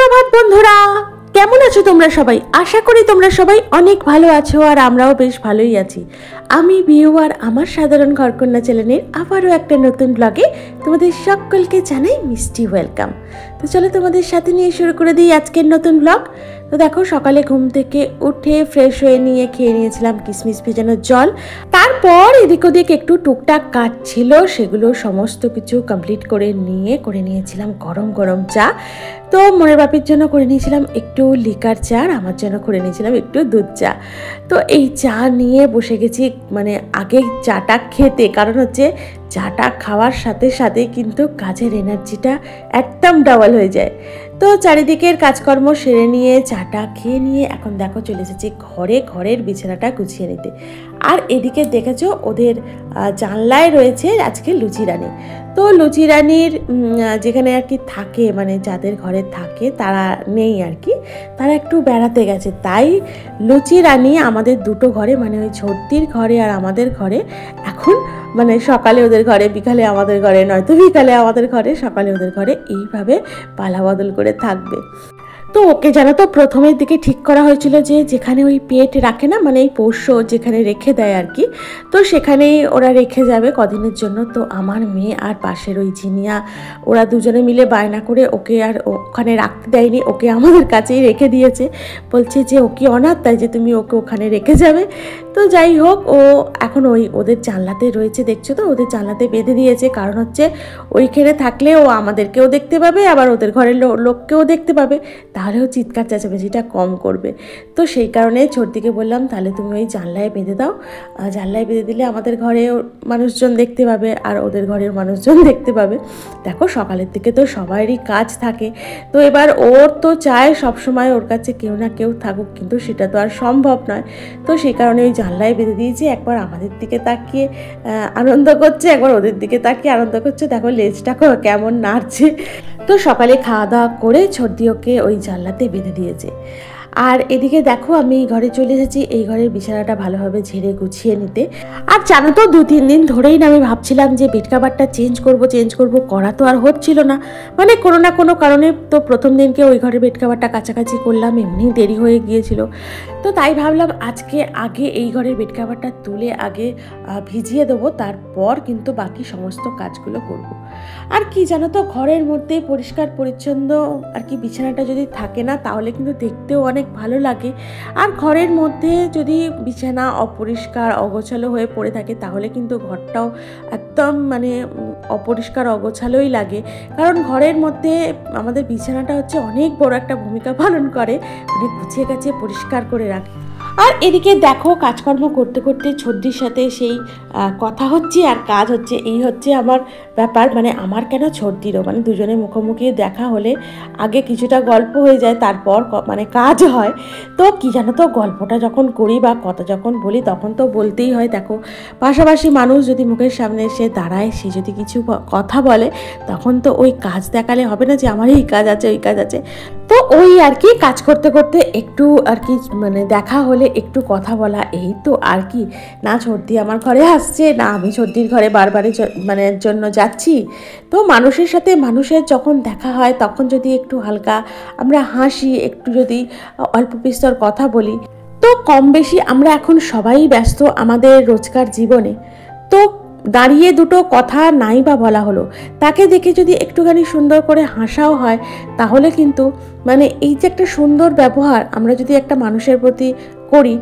সুপ্রভাত বন্ধুরা, কেমন আছো তোমরা সবাই? আশা করি তোমরা সবাই অনেক ভালো আছো আর আমরাও বেশ ভালোই আছি। আমি বিউ আর আমার সাধারণ ঘরকন্যা চ্যানেলের আবারও একটা নতুন ব্লগে তোমাদের সকলকে জানাই মিষ্টি ওয়েলকাম। তো চলো তোমাদের সাথে নিয়ে শুরু করে দিই আজকের নতুন ব্লগ। তো দেখো, সকালে ঘুম থেকে উঠে ফ্রেশ হয়ে নিয়ে খেয়ে নিয়েছিলাম কিশমিশ ভেজানোর জল। তারপর এদিক ওদিক একটু টুকটাক কাজ ছিল, সেগুলো সমস্ত কিছু কমপ্লিট করে নিয়েছিলাম গরম গরম চা। তো মনের বাপির জন্য করে নিয়েছিলাম একটু লিকার চা আর আমার জন্য করে নিয়েছিলাম একটু দুধ চা। তো এই চা নিয়ে বসে গেছি মানে আগে চাটা খেতে, কারণ হচ্ছে চাটা খাওয়ার সাথে সাথে কিন্তু কাজের এনার্জিটা একদম ডাবল হয়ে যায়। তো চারিদিকের কাজকর্ম সেরে নিয়ে চাটা খেয়ে নিয়ে এখন দেখো চলে এসেছি ঘরের বিছানাটা গুছিয়ে নিতে। আর এদিকে দেখেছো ওদের জানলায় রয়েছে আজকে লুচি রানী। তো লুচি রানীর যেখানে আর কি থাকে, মানে যাদের ঘরে থাকে তারা নেই আর কি, তারা একটু বেড়াতে গেছে। তাই লুচি রানী আমাদের দুটো ঘরে, মানে ওই ছোট্টির ঘরে আর আমাদের ঘরে এখন, মানে সকালে ওদের ঘরে বিকালে আমাদের ঘরে, নয়তো বিকালে আমাদের ঘরে সকালে ওদের ঘরে, এইভাবে পালা বদল করে থাকবে। তো ওকে জানো তো প্রথমের দিকে ঠিক করা হয়েছিল যে যেখানে ওই পেট রাখে না, মানে এই পোষ্য যেখানে রেখে দেয় আর কি, তো সেখানেই ওরা রেখে যাবে কদিনের জন্য। তো আমার মেয়ে আর পাশের ওই জিনিয়া ওরা দুজনে মিলে বায়না করে ওকে আর ওখানে রাখতে দেয়নি, ওকে আমাদের কাছেই রেখে দিয়েছে। বলছে যে ও কি অনাথ, তাই যে তুমি ওকে ওখানে রেখে যাবে। তো যাই হোক, ও এখন ওদের জানলাতে রয়েছে, দেখছো তো ওদের জানলাতে বেঁধে দিয়েছে, কারণ হচ্ছে ওইখানে থাকলে ও আমাদেরকেও দেখতে পাবে আবার ওদের ঘরের লোককেও দেখতে পাবে, তাহলেও চিৎকার চেঁচামেচিটা কম করবে। তো সেই কারণে ছোটদিকে বললাম তাহলে তুমি ওই জানলায় বেঁধে দাও, জানলায় বেঁধে দিলে আমাদের ঘরেও মানুষজন দেখতে পাবে আর ওদের ঘরের মানুষজন দেখতে পাবে। দেখো সকালের দিকে তো সবারই কাজ থাকে, তো এবার ওর তো চায় সবসময় ওর কাছে কেউ না কেউ থাকুক, কিন্তু সেটা তো আর সম্ভব নয়। তো সেই কারণে ওই জানলায় বেঁধে দিয়েছি, একবার আমাদের দিকে তাকিয়ে আনন্দ করছে, একবার ওদের দিকে তাকিয়ে আনন্দ করছে। দেখো লেজটা কেমন নাড়ছে। তো সকালে খাওয়া দাওয়া করে ছোটদি ওকে ওই জানলাতে বেঁধে দিয়েছে। আর এদিকে দেখো আমি এই ঘরে চলে এসেছি, এই ঘরের বিছানাটা ভালোভাবে ঝেড়ে গুছিয়ে নিতে। আর জানো তো 2-3 দিন ধরেই না আমি ভাবছিলাম যে বেড কাভারটা চেঞ্জ করব, করা তো আর হচ্ছিল না, মানে কোনো না কোনো কারণে। তো প্রথম দিনকে ওই ঘরের বেড কাভারটা কাছাকাছি করলাম, এমনি দেরি হয়ে গিয়েছিল। তো তাই ভাবলাম আজকে আগে এই ঘরের বেড কাভারটা তুলে আগে ভিজিয়ে দেবো, তারপর কিন্তু বাকি সমস্ত কাজগুলো করব। আর কি জানো তো, ঘরের মধ্যে পরিষ্কার পরিচ্ছন্ন আর কি বিছানাটা যদি থাকে না, তাহলে কিন্তু দেখতেও অনেক ভালো লাগে। আর ঘরের মধ্যে যদি বিছানা অপরিষ্কার অগোছালো হয়ে পড়ে থাকে, তাহলে কিন্তু ঘরটাও একদম মানে অপরিষ্কার অগোছালোই লাগে। কারণ ঘরের মধ্যে আমাদের বিছানাটা হচ্ছে অনেক বড় একটা ভূমিকা পালন করে, মানে গুছিয়ে গাছিয়ে পরিষ্কার করে রাখে। আর এদিকে দেখো কাজকর্ম করতে করতে ছোটদির সাথে সেই কথা হচ্ছে আর কাজ হচ্ছে, এই হচ্ছে আমার ব্যাপার। মানে আমার কেন ছোটদিরও, মানে দুজনের মুখোমুখি দেখা হলে আগে কিছুটা গল্প হয়ে যায়, তারপর মানে কাজ হয়। তো কি জানো তো, গল্পটা যখন করি বা কথা যখন বলি তখন তো বলতেই হয়। দেখো পাশাপাশি মানুষ যদি মুখের সামনে এসে দাঁড়ায়, সে যদি কিছু কথা বলে, তখন তো ওই কাজ দেখালে হবে না যে আমার এই কাজ আছে ওই কাজ আছে। তো ওই আর কি কাজ করতে করতে একটু আর কি মানে দেখা হলে একটু কথা বলা, এই তো আর কি। না ছোটদি আমার ঘরে আসছে, না আমি ছোটদির ঘরে বারবারে মানে জন্য যাচ্ছি। তো মানুষের সাথে মানুষের যখন দেখা হয়, তখন যদি একটু হালকা আমরা হাসি, একটু যদি অল্প বিস্তর কথা বলি, তো কম বেশি আমরা এখন সবাই ব্যস্ত আমাদের রোজকার জীবনে। তো দাঁড়িয়ে দুটো কথা নাই বা বলা হলো, তাকে দেখে যদি একটুখানি সুন্দর করে হাসাও হয়, তাহলে কিন্তু মানে এই যে একটা সুন্দর ব্যবহার আমরা যদি একটা মানুষের প্রতি করি,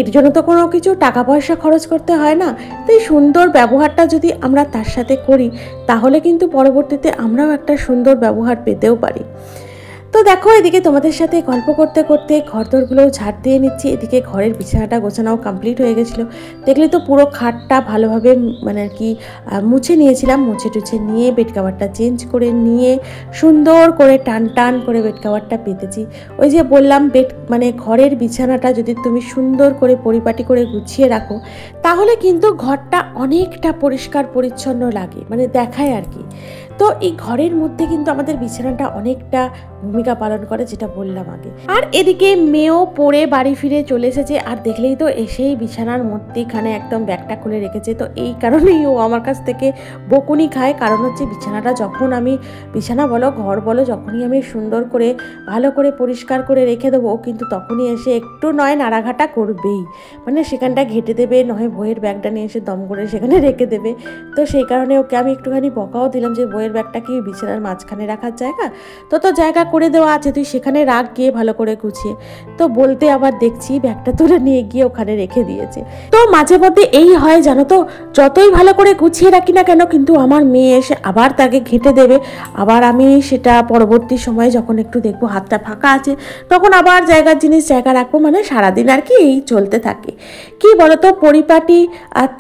এর জন্য তো কোনো কিছু টাকা পয়সা খরচ করতে হয় না। তো এই সুন্দর ব্যবহারটা যদি আমরা তার সাথে করি, তাহলে কিন্তু পরবর্তীতে আমরাও একটা সুন্দর ব্যবহার পেতেও পারি। তো দেখো এদিকে তোমাদের সাথে গল্প করতে করতে ঘরদোরগুলোও ঝাড় দিয়ে নিচ্ছি। এদিকে ঘরের বিছানাটা গোছানোও কমপ্লিট হয়ে গেছিলো। দেখলে তো পুরো খাটটা ভালোভাবে মানে আর কি মুছে নিয়েছিলাম, মুছে টুছে নিয়ে বেড কাভারটা চেঞ্জ করে নিয়ে সুন্দর করে টান করে বেড কাভারটা পেতেছি। ওই যে বললাম মানে ঘরের বিছানাটা যদি তুমি সুন্দর করে পরিপাটি করে গুছিয়ে রাখো, তাহলে কিন্তু ঘরটা অনেকটা পরিষ্কার পরিচ্ছন্ন লাগে, মানে দেখায় আর কি। তো তো এই ঘরের মধ্যে কিন্তু আমাদের বিছানাটা অনেকটা ভূমিকা পালন করে, যেটা বললাম আগে। আর এদিকে মেয়েও পড়ে বাড়ি ফিরে চলে এসেছে, আর দেখলেই তো এসেই বিছানার মধ্যেখানে একদম ব্যাগটা খুলে রেখেছে। তো এই কারণেই ও আমার কাছ থেকে বকুনি খায়, কারণ হচ্ছে বিছানাটা যখন আমি, বিছানা বলো ঘর বলো, যখনই আমি সুন্দর করে ভালো করে পরিষ্কার করে রেখে দেবো, কিন্তু তখনই এসে একটু নয় নাড়াঘাটা করবেই, মানে সেখানটা ঘেটে দেবে, নয় বইয়ের ব্যাগটা নিয়ে এসে দম করে সেখানে রেখে দেবে। তো সেই কারণে ওকে আমি একটুখানি বকাও দিলাম যে বইয়ের ব্যাগটা কি বিছানার মাঝখানে রাখার জায়গা, তো জায়গা করে দেওয়া আছে, তুই সেখানে রাখ গিয়ে ভালো করে গুছিয়ে। তো বলতে আবার দেখছি ব্যাগটা তুলে নিয়ে গিয়ে ওখানে রেখে দিয়েছে। তো মাঝে মধ্যে এই হয় জানো তো, যতই ভালো করে গুছিয়ে রাখি না কেন, কিন্তু আমার মেয়ে এসে আবার তাকে ঘেঁটে দেবে, আবার আমি সেটা পরবর্তী সময়ে যখন একটু দেখবো হাতটা ফাঁকা আছে, তখন আবার জায়গার জিনিস জায়গা রাখবো, মানে সারাদিন আর কি এই চলতে থাকে। কি বলতো, পরিপাটি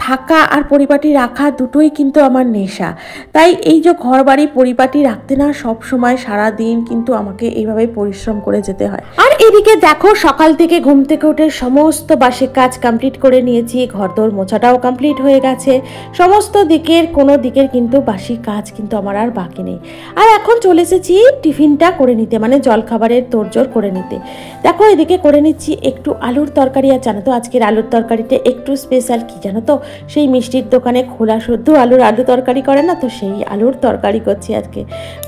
থাকা আর পরিপাটি রাখা দুটোই কিন্তু আমার নেশা। তাই এই যে ঘর বাড়ি পরিপাটি রাখতে না সব সময় সারাদিন কিন্তু আমাকে এইভাবে পরিশ্রম করে যেতে হয়। আর এদিকে দেখো সকাল থেকে ঘুম থেকে উঠে সমস্ত বাসি কাজ কমপ্লিট করে নিয়েছি, ঘরদোর মোছাটাও কমপ্লিট হয়ে গেছে, সমস্ত দিকের কোনো দিকের কিন্তু বাসি কাজ কিন্তু আমার আর বাকি নেই। আর এখন চলে এসেছি টিফিনটা করে নিতে, মানে জলখাবারের তোড়জোড় করে নিতে। দেখো এদিকে করে নিচ্ছি একটু আলুর তরকারি। আর জানো তো আজকের আলুর তরকারিটা একটু স্পেশাল, কি জানো তো, সেই মিষ্টির দোকানে খোলা শুদ্ধ আলু তরকারি করে না, তো সেই আলুর তরকারি করছি আজকে।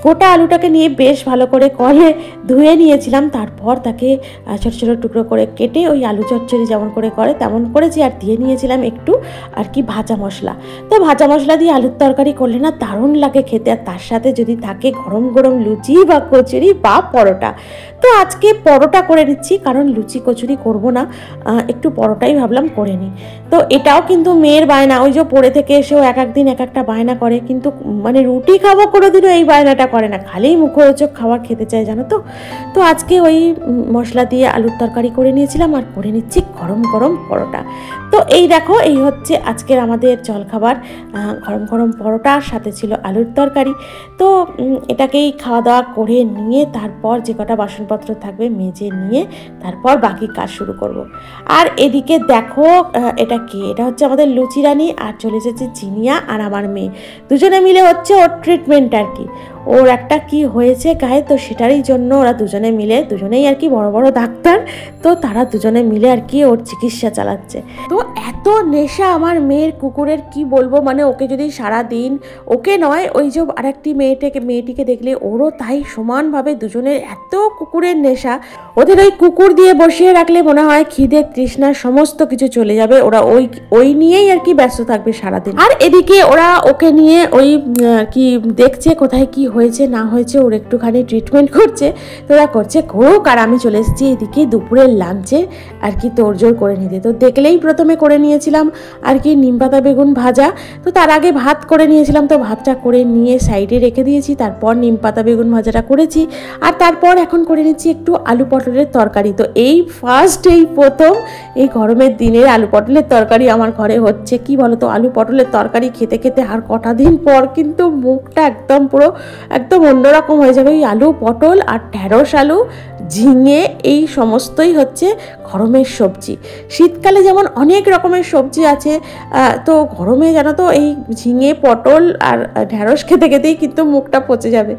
গোটা আলুটাকে নিয়ে বেশ ভালো করে কলে ধুয়ে নিয়েছিলাম, তারপর তাকে ছোটো ছোটো টুকরো করে কেটে ওই আলু চচ্চড়ি যেমন করে করে তেমন করেছি, আর দিয়ে নিয়েছিলাম একটু আর কি ভাজা মশলা। তো ভাজা মশলা দিয়ে আলুর তরকারি করলে না দারুণ লাগে খেতে, আর তার সাথে যদি থাকে গরম গরম লুচি বা কচুরি বা পরোটা। তো আজকে পরোটা করে নিচ্ছি, কারণ লুচি কচুরি করব না, একটু পরোটাই ভাবলাম করে নিই। তো এটাও কিন্তু মেয়ের বায়না, ওই যে পড়ে থেকে এসেও এক একদিন এক একটা বায়না করে, কিন্তু মানে রুটি খাবো কোনোদিনও এই বায়নাটা করে না, খালি মুখরোচক খাবার খেতে চায় জানো তো। তো আজকে ওই মশলা দিয়ে আলুর তরকারি করে নিয়েছিলাম, আর করে নিচ্ছি গরম গরম পরোটা। তো এই দেখো এই হচ্ছে আজকের আমাদের জলখাবার, গরম গরম পরোটার সাথে ছিল আলুর তরকারি। তো এটাকেই খাওয়া দাওয়া করে নিয়ে তারপর যে কটা বাসনপত্র থাকবে মেজে নিয়ে তারপর বাকি কাজ শুরু করব। আর এদিকে দেখো এটা কি, এটা হচ্ছে আমাদের লুচি রানী, আর চলে এসেছে জিনিয়া আর আমার মেয়ে, দুজনে মিলে হচ্ছে ওর ট্রিটমেন্ট আর কি। ওর একটা কি হয়েছে গায়ে, তো সেটারই জন্য ওরা দুজনে মিলে, দুজনেই আর কি বড় বড় ডাক্তার, তো তারা দুজনে মিলে আর কি ওর চিকিৎসা চালাচ্ছে। তো এত নেশা আমার মেয়ের কুকুরের, কি বলবো, মানে ওকে যদি সারা দিন, ওকে নয় ওই যে আরেকটি মেয়েটিকে দেখলে ওরও তাই সমানভাবে দুজনের এত কুকুরের নেশা। ওদের ওই কুকুর দিয়ে বসিয়ে রাখলে মনে হয় খিদে তৃষ্ণা সমস্ত কিছু চলে যাবে, ওরা ওই নিয়েই আর কি ব্যস্ত থাকবে সারাদিন। আর এদিকে ওরা ওকে নিয়ে ওই আর কি দেখছে কোথায় কি হয়েছে না হয়েছে, ওর একটুখানি ট্রিটমেন্ট করছে, তো ওরা করছে করুক। আর আমি চলে এসেছি এদিকে দুপুরের লাঞ্চে আর কি তোড়জোড় করে নিতে। তো দেখলেই প্রথমে করে নিয়েছিলাম আর কি নিমপাতা বেগুন ভাজা, তো তার আগে ভাত করে নিয়েছিলাম, তো ভাতটা করে নিয়ে সাইডে রেখে দিয়েছি, তারপর নিমপাতা বেগুন ভাজাটা করেছি, আর তারপর এখন করে নিচ্ছি একটু আলু পটলের তরকারি। তো এই প্রথম এই গরমের দিনের আলু পটলের তরকারি আমার ঘরে হচ্ছে। কি বলতো, আলু পটলের তরকারি খেতে খেতে আর কটা দিন পর কিন্তু মুখটা একদম পুরো একদম অন্যরকম হয়ে যাবে। ওই আলু পটল আর ঢেঁড়স আলু ঝিঙে এই সমস্তই হচ্ছে গরমের সবজি। শীতকালে যেমন অনেক রকমের সবজি আছে, তো গরমে জানো তো এই ঝিঙে পটল আর ঢেঁড়স খেতে খেতেই কিন্তু মুখটা পচে যাবে।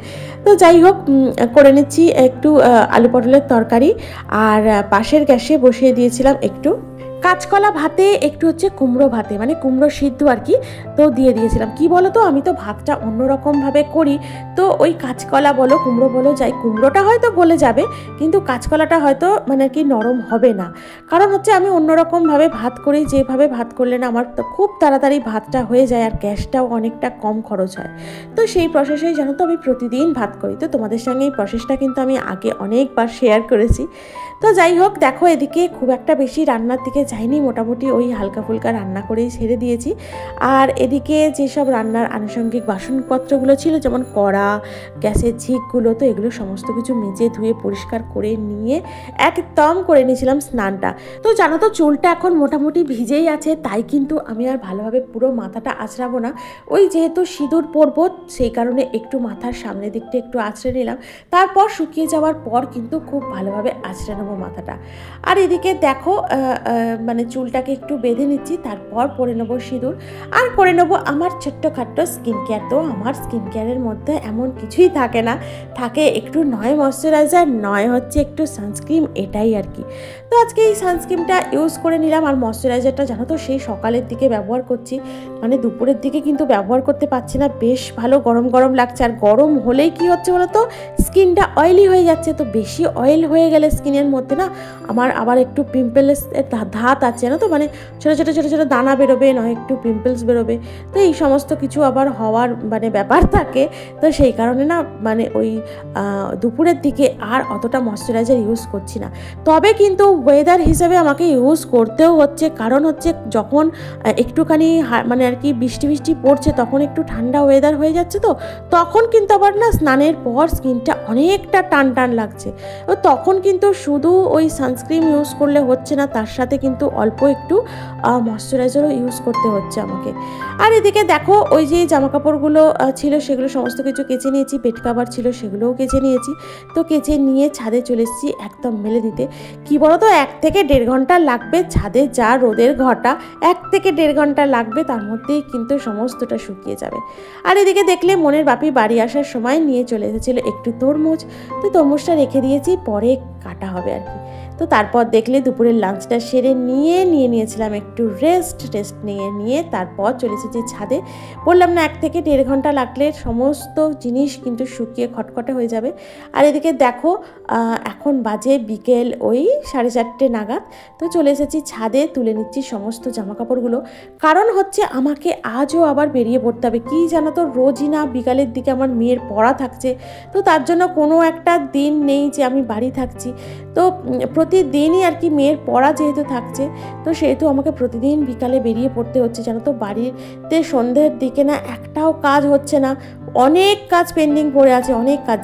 তো যাই হোক করে নিচ্ছি একটু আলু পটলের তরকারি, আর পাশের গ্যাসে বসিয়ে দিয়েছিলাম একটু কাঁচকলা ভাতে, একটু হচ্ছে কুমড়ো ভাতে, মানে কুমড়ো সিদ্ধ আর কি, তো দিয়ে দিয়েছিলাম। কি বলো তো, আমি তো ভাতটা অন্যরকমভাবে করি, তো ওই কাঁচকলা বলো কুমড়ো বলো যাই, কুমড়োটা হয়তো গলে যাবে কিন্তু কাঁচকলাটা হয়তো মানে কি নরম হবে না, কারণ হচ্ছে আমি অন্যরকমভাবে ভাত করি, যেভাবে ভাত করলে না আমার খুব তাড়াতাড়ি ভাতটা হয়ে যায়, আর গ্যাসটাও অনেকটা কম খরচ হয়। তো সেই প্রসেসেই জানো তো আমি প্রতিদিন ভাত করি, তো তোমাদের সঙ্গে এই প্রসেসটা কিন্তু আমি আগে অনেকবার শেয়ার করেছি। তো যাই হোক দেখো এদিকে খুব একটা বেশি রান্নার দিকে যাইনি, মোটামুটি ওই হালকা ফুলকা রান্না করেই ছেড়ে দিয়েছি। আর এদিকে যেসব রান্নার আনুষঙ্গিক বাসনপত্রগুলো ছিল, যেমন কড়া, গ্যাসের ঝিকগুলো, তো এগুলো সমস্ত কিছু মেজে ধুয়ে পরিষ্কার করে নিয়ে একদম করে নিয়েছিলাম স্নানটা। তো জানো তো চুলটা এখন মোটামুটি ভিজেই আছে, তাই কিন্তু আমি আর ভালোভাবে পুরো মাথাটা আঁচড়াবো না, ওই যেহেতু সিঁদুর পরবো সেই কারণে একটু মাথার সামনের দিকটা একটু আঁচড়ে নিলাম, তারপর শুকিয়ে যাওয়ার পর কিন্তু খুব ভালোভাবে আঁচড়ে নেবো মাথাটা। আর এদিকে দেখো মানে চুলটাকে একটু বেঁধে নিচ্ছি, তারপর পরে নেবো সিঁদুর আর করে নেবো আমার ছোট্টখাট্টো স্কিন কেয়ার। তো আমার স্কিন কেয়ারের মধ্যে এমন কিছুই থাকে না, থাকে একটু নয় ময়শ্চারাইজার, নয় হচ্ছে একটু সানস্ক্রিন, এটাই আর কি। তো আজকে এই সানস্ক্রিনটা ইউজ করে নিলাম। আর ময়শ্চারাইজারটা জানো তো সেই সকালের দিকে ব্যবহার করছি, মানে দুপুরের দিকে কিন্তু ব্যবহার করতে পারছি না, বেশ ভালো গরম গরম লাগছে। আর গরম হলেই কি হচ্ছে বলো তো, স্কিনটা অয়েলি হয়ে যাচ্ছে। তো বেশি অয়েল হয়ে গেলে স্কিনের মধ্যে না আমার আবার একটু পিম্পলস ধাত আছে না, তো মানে ছোটো ছোটো ছোটো ছোটো দানা বেরোবে, নয় একটু পিম্পলস বেরোবে। তো এই সমস্ত কিছু আবার হওয়ার মানে ব্যাপার থাকে। তো সেই কারণে না মানে ওই দুপুরের দিকে আর অতটা ময়শ্চারাইজার ইউজ করছি না। তবে কিন্তু ওয়েদার হিসাবে আমাকে ইউজ করতেও হচ্ছে, কারণ হচ্ছে যখন একটুখানি মানে আর কি বৃষ্টি বৃষ্টি পড়ছে, তখন একটু ঠান্ডা ওয়েদার হয়ে যাচ্ছে, তো তখন কিন্তু আবার না স্নানের পর স্কিনটা অনেকটা টান টান লাগছে। তখন কিন্তু শুধু ওই সানস্ক্রিন ইউজ করলে হচ্ছে না, তার সাথে কিন্তু অল্প একটু ময়শ্চারাইজারও ইউজ করতে হচ্ছে আমাকে। আর এদিকে দেখো ওই যে জামাকাপড়গুলো ছিল সেগুলো সমস্ত কিছু কেচে নিয়েছি, বেড কাভার ছিল সেগুলোও কেচে নিয়েছি। তো কেচে নিয়ে ছাদে চলে এসেছি একদম মেলে দিতে। কী বলো তো, 1 থেকে 1.5 ঘন্টা লাগবে ছাদে, যা রোদের ঘটা 1 থেকে 1.5 ঘন্টা লাগবে, তার মধ্যেই কিন্তু সমস্তটা শুকিয়ে যাবে। আর এদিকে দেখলে মনের বাপি বাড়ি আসার সময় নিয়ে চলে এসেছিলো একটু তরমুজ। তো তরমুজটা রেখে দিয়েছি, পরে কাটা হবে আর কি। তো তারপর দেখলে দুপুরের লাঞ্চটা সেরে নিয়েছিলাম একটু রেস্ট নিয়ে তারপর চলে এসেছি ছাদে। বললাম না 1 থেকে 1.5 ঘন্টা লাগলে সমস্ত জিনিস কিন্তু শুকিয়ে খটখটে হয়ে যাবে। আর এদিকে দেখো এখন বাজে বিকেল ওই 4:30 নাগাদ। তো চলে এসেছি ছাদে, তুলে নিচ্ছি সমস্ত জামাকাপড়গুলো, কারণ হচ্ছে আমাকে আজও আবার বেরিয়ে পড়তে হবে। কি জানো তো, রোজই না বিকালের দিকে আমার মেয়ের পড়া থাকছে, তো তার জন্য কোনো একটা দিন নেই যে আমি বাড়ি থাকছি। তো প্রতিদিনই আর কি মেয়ের পড়া যেহেতু থাকছে, তো সেহেতু আমাকে প্রতিদিন বিকালে বেরিয়ে পড়তে হচ্ছে। জানো তো বাড়িতে সন্ধ্যের দিকে না একটাও কাজ হচ্ছে না, অনেক কাজ পেন্ডিং পড়ে আছে, অনেক কাজ,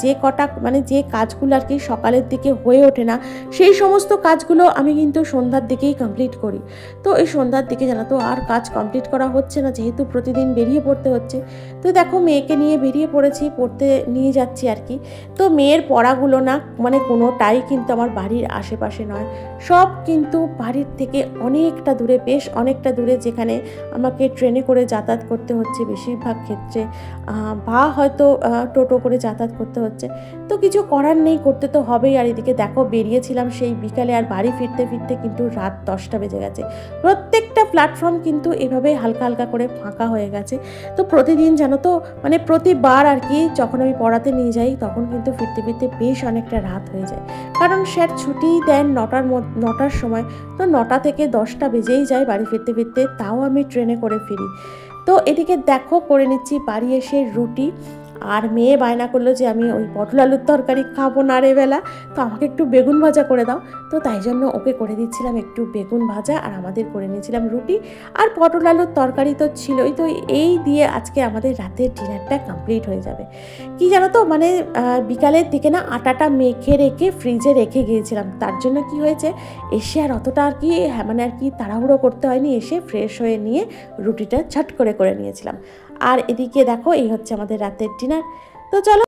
যে কাজগুলো আর কি সকালের দিকে হয়ে ওঠে না, সেই সমস্ত কাজগুলো আমি কিন্তু সন্ধ্যার দিকেই কমপ্লিট করি। তো এই সন্ধ্যার দিকে জানো তো আর কাজ কমপ্লিট করা হচ্ছে না, যেহেতু প্রতিদিন বেরিয়ে পড়তে হচ্ছে। তো দেখো মেয়েকে নিয়ে বেরিয়ে পড়েছি, পড়তে নিয়ে যাচ্ছি আর কি। তো মেয়ের পড়াগুলো না মানে কোনোটাই কিন্তু আমার বাড়ির আশেপাশে নয়, সব কিন্তু বাড়ির থেকে অনেকটা দূরে, বেশ অনেকটা দূরে, যেখানে আমাকে ট্রেনে করে যাতায়াত করতে হচ্ছে বেশিরভাগ ক্ষেত্রে, বা হয়তো টোটো করে যাতায়াত করতে হচ্ছে। তো কিছু করার নেই, করতে তো হবেই। আর এদিকে দেখো বেরিয়েছিলাম সেই বিকালে, আর বাড়ি ফিরতে ফিরতে কিন্তু রাত 10টা বেজে গেছে। প্রত্যেকটা প্ল্যাটফর্ম কিন্তু এভাবে হালকা হালকা করে ফাঁকা হয়ে গেছে। তো প্রতিদিন জানো তো মানে প্রতিবার আর কি যখন আমি পড়াতে নিয়ে যাই, তখন কিন্তু ফিরতে ফিরতে বেশ অনেকটা রাত হয়ে যায়, কারণ স্যার ছুটি দেন 9টার সময়। তো 9টা থেকে 10টা বেজেই যায় বাড়ি ফিরতে ফিরতে, তাও আমি ট্রেনে করে ফিরি। তো এদিকে দেখো করে নিচ্ছি বাড়ি এসে রুটি, আর মেয়ে বায়না করলো যে আমি ওই পটল আলুর তরকারি খাবো না রে বেলা, তো আমাকে একটু বেগুন ভাজা করে দাও। তো তাই জন্য ওকে করে দিচ্ছিলাম একটু বেগুন ভাজা, আর আমাদের করে নিয়েছিলাম রুটি আর পটল আলুর তরকারি তো ছিলই। তো এই দিয়ে আজকে আমাদের রাতের ডিনারটা কমপ্লিট হয়ে যাবে। কি জানো তো মানে বিকালের দিকে না আটাটা মেখে রেখে ফ্রিজে রেখে গিয়েছিলাম, তার জন্য কি হয়েছে এসে আর অতটা আর কি মানে আর কি তাড়াহুড়ো করতে হয়নি, এসে ফ্রেশ হয়ে নিয়ে রুটিটা ঝট করে নিয়েছিলাম। আর এদিকে দেখো এই হচ্ছে আমাদের রাতের ডিনার। তো চলো